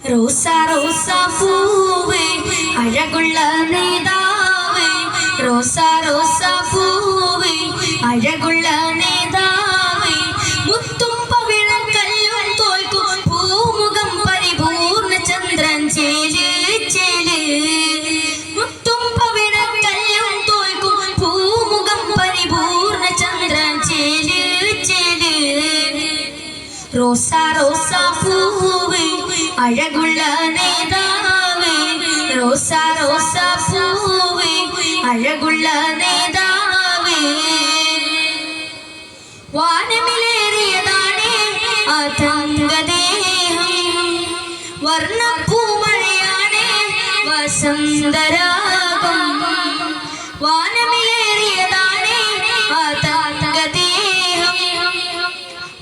റോസാ റോസാ പൂവേ അഴകുള്ള നേതാവേ, റോസാ റോസാ പൂവേ അഴകുള്ള നേതാവേ, മുത്തും പവിഴക്കല്ലും തോൽക്കും പൂമുഖം പരിപൂർണ ചന്ദ്രൻ ചേല് ചേല്, മുത്തും പവിഴക്കല്ലും തോൽക്കും പൂമുഖം പരിപൂർണ ചന്ദ്രൻ ചേല് ചേല്. റോസാ റോസാ പൂവേ അഴകുള്ള നേതാവേ, റോസാ റോസാ പൂവേ അഴകുള്ള നേതാവേ. വാനമിലേറിയതാണ് ആ തങ്കദേഹം, വർണ്ണപ്പൂമഴയാണ് വസന്തരാഗം. വാനമിലേറിയതാണ് ആ തങ്കദേഹം,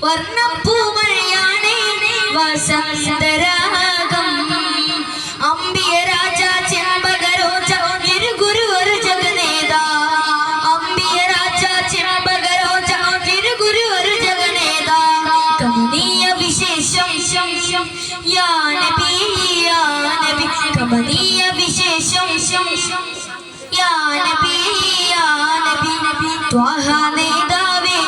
വർണ്ണപ്പൂമഴയാണ് വസന്തരാഗം. അംബിയ രാജ ചെമ്പകരോജ തിരുഗുരു ഒരു ജഗനേതാ, അംബിയ രാജ ചെമ്പകരോജ തിരുഗുരു ഒരു ജഗനേതാ. കമനീയ വിശേഷം യാ നബി യാ നബി, കമനീയ വിശേഷം യാ നബി യാ നബി. ത്വാഹ നേതാവേ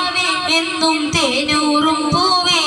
എന്നും തേനൂറും പൂവേ.